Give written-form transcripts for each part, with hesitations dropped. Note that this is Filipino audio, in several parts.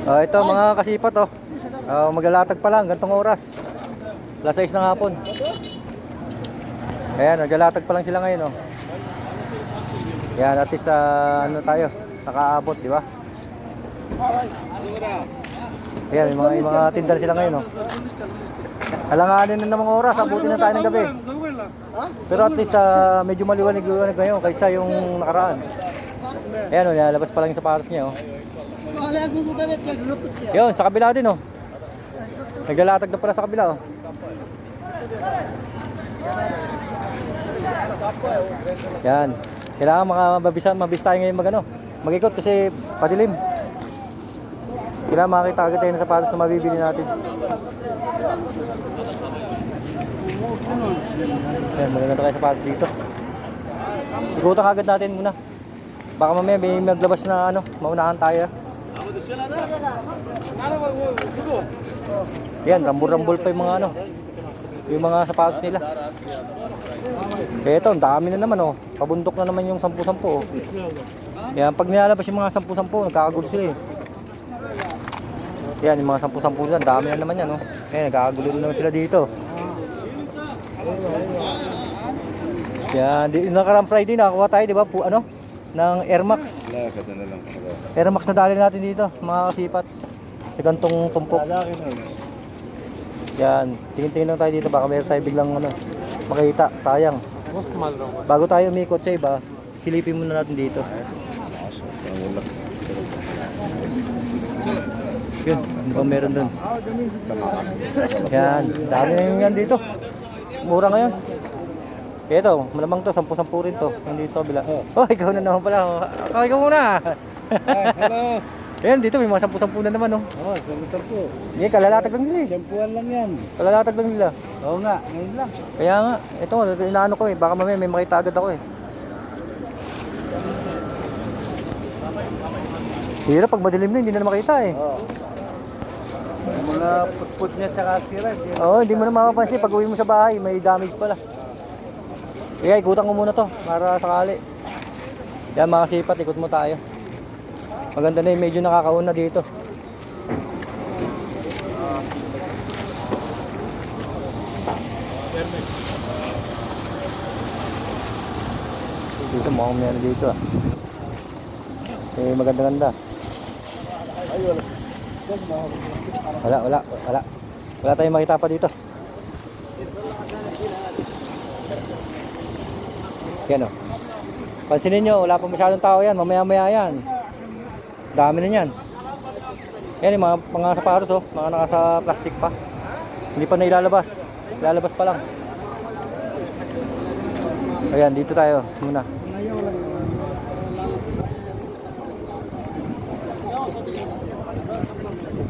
Ito mga kasipat oh. Maglalatag pa lang, gantong oras. Alas 6 ng hapon. Ayan, naglalatag pa lang sila ngayon oh. Ayan, at least ano tayo, nakaabot, di ba? Ayan, yung mga tindahan sila ngayon oh. Alanganin na namang oras, abutin na tayo ng gabi. Pero at least medyo maliwanag ngayon kaysa yung nakaraan. Ayan oh, nilalabas pa lang yung sapatos niya oh. Yun, sa kabila din oh. Naglalatag na pala sa kabila oh. Yan. Kailangan mabis tayo ngayon mag-ikot kasi padilim. Kailangan makita agad tayo ng sapatos na mabibili natin. Yan, maganda tayo sapatos dito. Ikutan agad natin muna. Baka mamaya may maglabas na maunahan tayo. Yan, rambol-rambol pa yung mga yung mga sapatos nila. Kaya ito, ang dami na naman oh. Pabundok na naman yung 10-10 oh. Yan, pag nilalabas yung mga 10-10, nagkakagulo sila eh. Yan, yung mga 10-10 dyan, dami na naman yan oh. Yan, nagkakagulo na naman sila dito. Yan, nakarang Friday nakakuha tayo, di ba? Ng Air Max. Air Max na dali natin dito, mga kasipat. Sa gantong tumpok. Yan, tingin-tingin lang tayo dito, baka meron tayo biglang makita, sayang. Bago tayo umikot sa iba, silipin muna natin dito. Yun, ano ba meron dun? Yan, dami na yung yan dito. Mura ngayon. Ito, malamang to, 10-10 rin to. Nandito sa bila. Oh, ikaw na naman pala. Ikaw muna. Hello. Ayan, dito may mga 10-10 na naman oh. Oo, 10-10. Yan, kalalatag lang nila eh. Siyempuan lang yan. Kalalatag lang nila. Oo nga, ngayon lang. Kaya nga, ito, inaano ko eh. Baka mamaya may makita agad ako eh. Hirap pag madilim na, hindi na makita eh. Oo. Mga putput niya tsaka sira. Oo, hindi mo na mapapansin. Pag uwi mo sa bahay, may damage pala. Kaya ikutan ko muna to para sakali. Yan mga sipat, ikot mo tayo. Maganda na yung medyo nakakauna dito. Dito mukhang meron dito ah. Eh maganda-ganda. Wala tayong makita pa dito. Yan o. Pansinin nyo, wala pa masyadong tao yan. Mamaya-maya yan. Dami na yan. Yan yung mga sapatos oh. Mga nasa plastic pa. Hindi pa na ilalabas. Ilalabas pa lang. Ayan, dito tayo muna.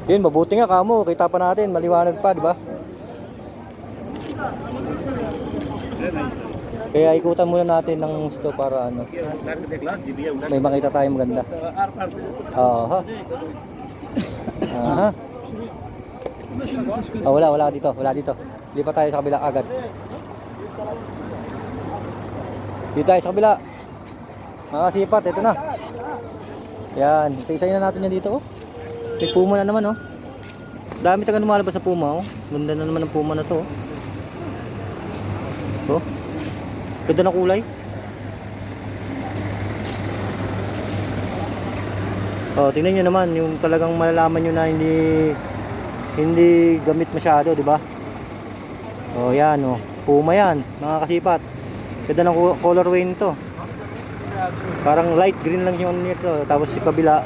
Yun, mabuti nga kamo. Kita pa natin. Maliwanag pa, di ba? Kaya ikutan muna natin ng gusto para may makita tayo maganda. Aha. Aha. Oh, wala dito. Lipat tayo sa kabila agad. Dito tayo sa kabila. Mga sipat, ito na. Yan, isa-isayin na natin yan dito oh. May puma na naman oh. Dami taga lumalabas sa puma oh. Ganda na naman ng puma na to oh. Oh. Ganda ng kulay. Oh, tingnan niyo naman yung talagang malalaman niyo na hindi gamit masyado, di ba? Oh, yan oh. Puma yan, mga kasipat. Ganda ng colorway nito. Parang light green lang yung nito. Tapos si kabila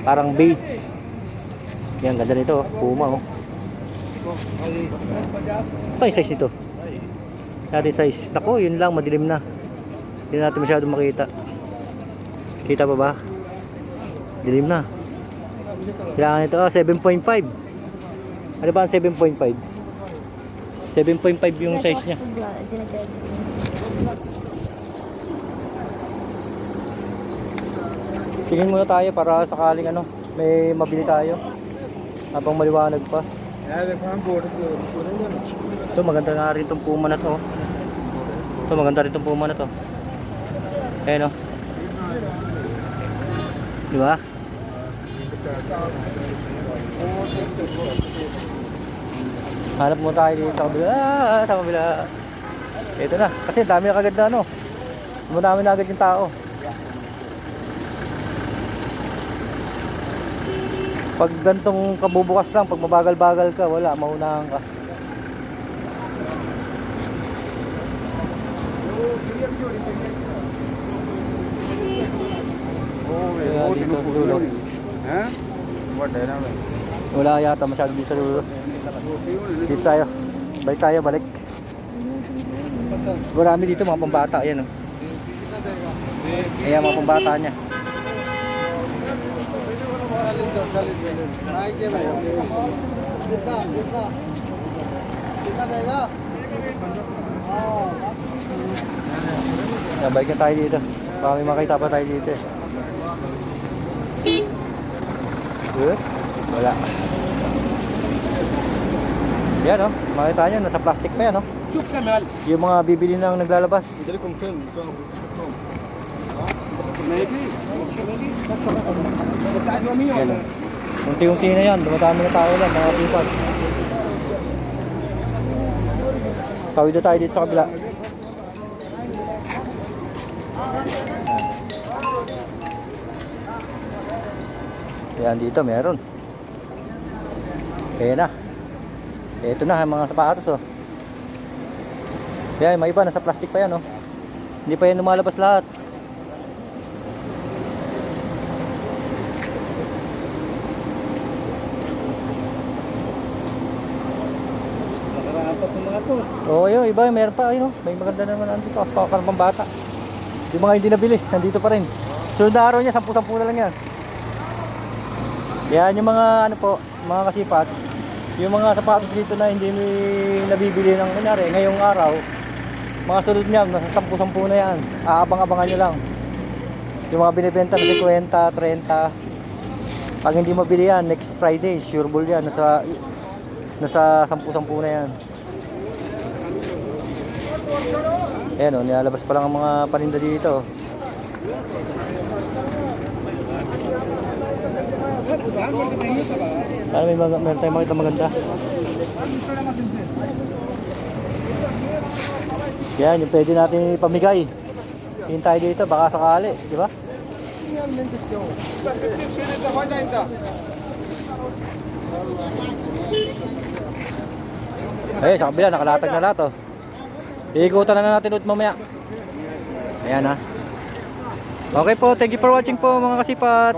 parang beige. Yan, ganda nito, puma oh. Ano yung size nito? Natin size. Nako, yun lang, madilim na. Hindi natin masyadong makita. Kita pa ba? Dilim na. Kailangan ito, 7.5. Ano ba ang 7.5? 7.5 yung size niya. Tingin muna tayo para sakaling may mabili tayo. Habang maliwanag pa. Ito, maganda nga rin itong puma na to. Ito, maganda rin itong puma na to. Ayan o. Diba? Hanap mo tayo dito sa kabila. Sa kabila. Ito na. Kasi dami na kagad na ano. Dumadami na agad yung tao. Pag gantong kabubukas lang, pag mabagal-bagal ka, wala, maunahan ka. Kaya dito sa dulo. Wala yata masyado dito sa dulo. Dito tayo. Balik tayo, balik. Marami dito mga pambata, ayan o. Ayan mga pambata niya. Ayan, balik na tayo dito. Baka may makita pa tayo dito eh. Good. Wala. Yan o, makita nyo, nasa plastic pa yan o. Yung mga bibili nang naglalabas. Yan o. Unti-unti na yan, dumadami na tao lang, mga people. Tawid na tayo dito sa kabila. Yan dito, meron. Kaya na. Ito na, mga sapatos oh. Yan, may iba, nasa plastic pa yan oh. Hindi pa yan lumalabas lahat. Nakarapat ng mga to. Oo, yun, iba, meron pa, ayun oh. May maganda naman nandito, kasi parang pambata. Yung mga hindi nabili, nandito pa rin. Sunod na araw niya, 10-10 na lang yan. Yan, yung mga ano po, mga kasipat. Yung mga sapatos dito na hindi nabibili ng kunyari, ngayong araw, mga sunod niya, nasa 10-10 na yan. Aabang-abangan nyo lang. Yung mga binibenta na 50, 30. Pag hindi mabili yan, next Friday, sure ball yan. Nasa 10-10 na yan. Ayan o, nilalabas pa lang ang mga paninda dito. Ano, meron tayong makita maganda. Yan, yung pwede natin ipamigay. Tingin tayo dito, baka sakali, di ba? Ayun, sa kabila, nakalatag na lahat oh. Iikutan na natin ulit mamaya. Ayan ha. Okay po, thank you for watching po mga kasipat.